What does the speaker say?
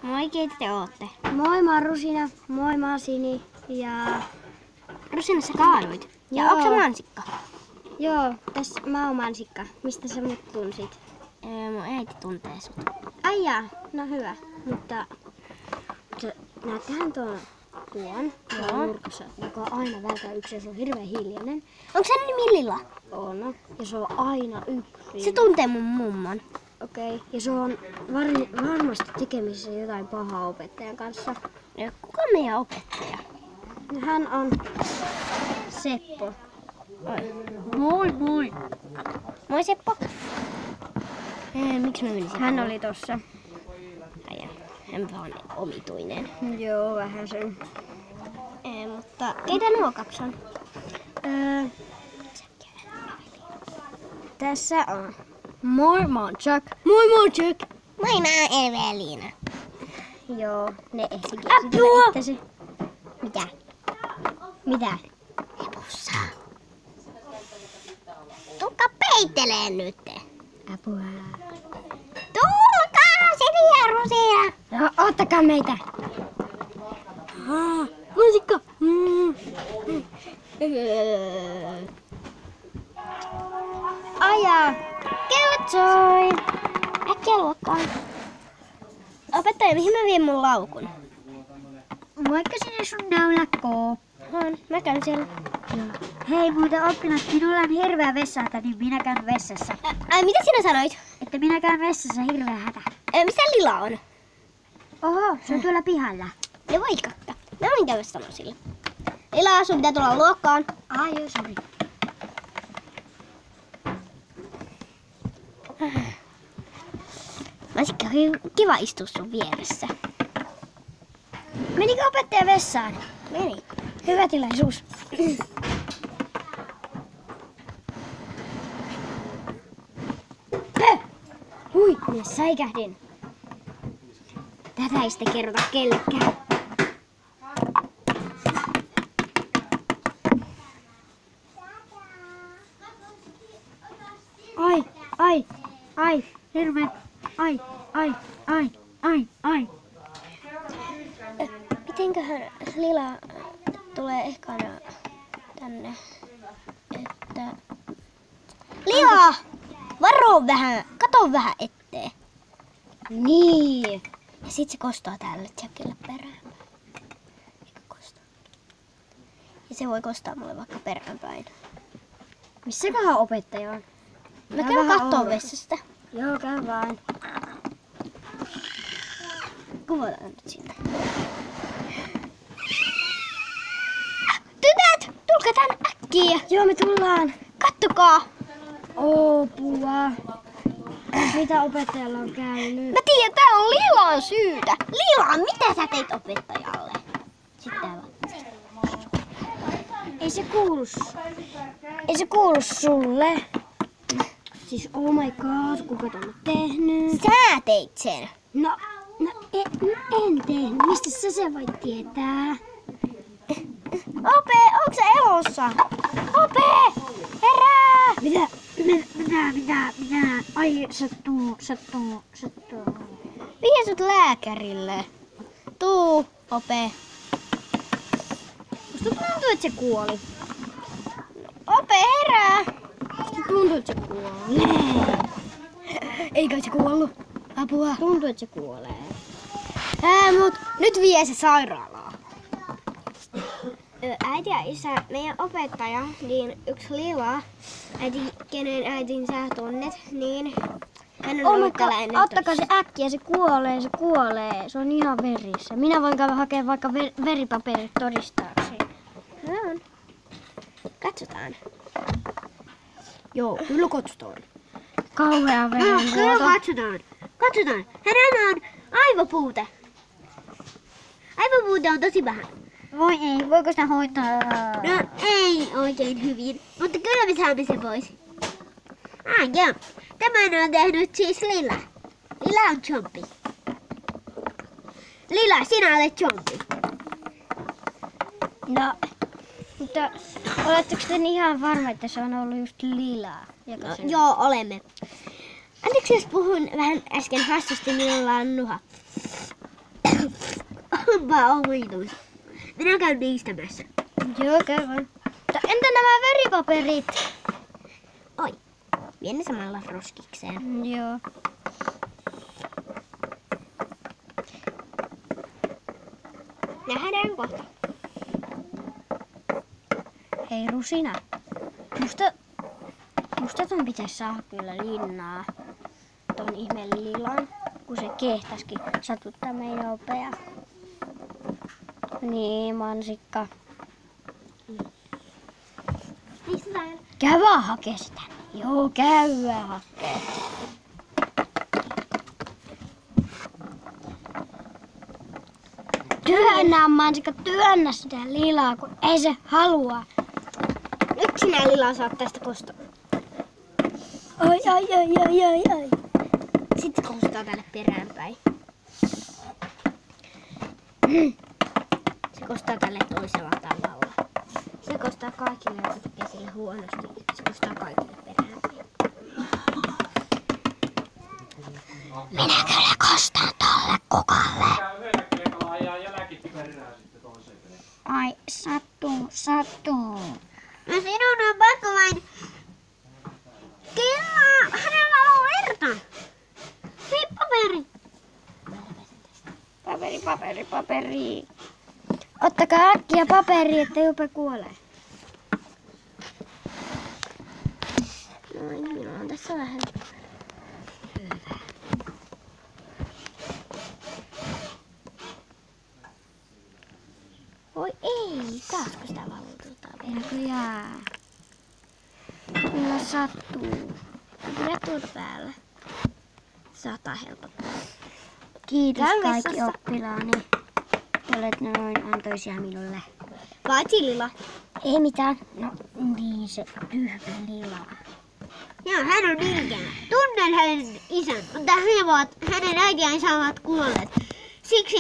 Moi, keitä te ootte? Moi, mä oon Rusina. Moi, mä oon Sini. Ja... Rusina, sä kaaduit. Ja Joo. onko sä mansikka? Joo, tässä mä oon Mansikka. Mistä sä mut tunsit? Mun äiti tuntee sut. Ai jaa, no hyvä. Mutta näethän tuon nurkassa, joka on aina vältää yksi ja se on hirveän hiljainen. Onko sen nimi Lila? On. Ja se on aina yksin. Se tuntee mun mummon. Okei. Ja se on varmasti tekemisissä jotain pahaa opettajan kanssa. Ja kuka on meidän opettaja? Hän on Seppo. Moi, moi. Moi, Seppo. Miksi mä menisin? Hän oli tossa. Ai, hän on omituinen. Joo, vähän sen. Mutta keitä nuo kaksi on? Tässä on. Moi, mä oon Jack. Moi, moi, Jack. Moi, mä oon Evelina. Joo, ne ehtikin Apua! itsesi. Mitä? Mitä? Hepussa. Tulkaa peittelee nyt. Apua. Tulkaa, Sini ja Rusina. No, ottakaa meitä. Mansikka. Ajaa. Kellot soi. Äkkiä luokkaan. Opettaja, mihin mä vien mun laukun? Moikka sinne sun naulakko. Mä käyn siellä. Hei muuten oppilas, minulla on hirveä vessahätä, niin minä käyn vessassa. Ai, mitä sinä sanoit? Että minä käyn vessassa hirveä hätä. Missä Lila on? Oho, se on tuolla pihalla. Ne voi kakka. Mä olin käydä sanoa sille. Lila, sun pitää tulla luokkaan. Ai joo, sori. Mansikka, kiva istua sun vieressä. Menikö opettaja vessaan? Meni. Hyvä tilaisuus. Hui, minä säikähdin. Tätä ei sitten kerrota kellekään. Ai, hirve. Ai. Mitenköhän Lila tulee ekana tänne, että... Lila! Varo vähän! Kato vähän etteen. Niin. Ja sit se kostaa tälle Jackille peräänpäin. Eikö kostaa? Ja se voi kostaa mulle vaikka peräänpäin. Missäköhän opettaja on? Mä käyn kattoo vessasta. Joo, käy vaan. Kuvataan nyt sinne. Tytöt! Tulkaa tänne äkkiä! Joo, me tullaan. Kattokaa! Apua. Mitä opettajalla on käynyt? Mä tiedän, tää on Lilan syytä. Lila, mitä sä teit opettajalle? Sitten täällä. Ei se kuulu sulle. Siis oh my god, kuka ton on tehnyt? Sä teit sen. No en tehnyt. Mistä sä sen voit tietää? Ope, onko sä elossa? Ope, herää! Mitä? Ai, sattuu. Vie sut lääkärille. Tuu, Ope. Musta tuntuu, että se kuoli. Ope, herää! Musta tuntuu, että se kuoli. Eikä se kuollut. Apua. Tuntuu, että se kuolee. Mut nyt vie se sairaalaan. Äiti ja isä, meidän opettaja, niin yksi Lila, kenen äitin sä tunnet, niin hän on ollut täällä ennen. Ottakaa se äkkiä, se kuolee. Se on ihan verissä. Minä voin käydä hakemaan vaikka veripaperit todistaakseni. No. Katsotaan. Joo, kyllä katsotaan. Kyllä Kauhea verenvuoto. katsotaan. Hänellä on aivopuute. Aivopuute on tosi vähän. Voi ei, voiko sitä hoitaa? No ei oikein hyvin, mutta kyllä me saamme sen pois. Joo. Tämän on tehnyt siis Lila. Lila on zombi. Lila, sinä olet zombi. No, mutta oletteko te ihan varma, että se on ollut just Lilaa? Joo, olemme. Anteeksi, jos puhun vähän äsken hassusti, minulla on nuha. hampaa omituista. Minä käyn niistämässä. Joo, käy vaan. Entä nämä veripaperit? Oi, vie ne samalla roskikseen. Joo. Nähdään kohta. Hei Rusina. Musta ton pitäis saada kyllä linnaa. Ton ihmeen lilan. Kun se kehtäskin satuttaa meidän opea. Niin, mansikka. Käy vaan hakee sitä. Joo, käy vaan hakee. Työnnä mansikka, työnnä sitä lilaa, kun ei se halua. Nyt sinä Lila saat tästä kostaa. Ai. Sitten se kostaa tälle peräänpäin. Se kostaa tälle toisella tavalla. Se kostaa kaikille, jotka tekee sille huonosti. Se kostaa kaikille peräänpäin. Minä kyllä kostan tolle kukalle. Ai, sattuu. No sinun on pakko vain... Kello! Hänellä on verta! Hei, paperi! Paperi. Ottakaa äkkiä paperi, että Jupe kuolee. Noin, minulla on tässä vähän. Hyvä. Oi ei, taasko sitä valutetaan vielä? Näköjään. Kyllä sattuu. Kyllä tuota päällä. Saattaa helpottaa. Kiitos Käy kaikki vessassa. oppilaani. Te olette noin antoisia minulle. Paitsi Lila. Ei mitään. No niin se tyhmä Lila. Joo, hän on ilkeä. Tunnen hänen isän, mutta hänen äiti ja isä ovat kuolleet. Siksi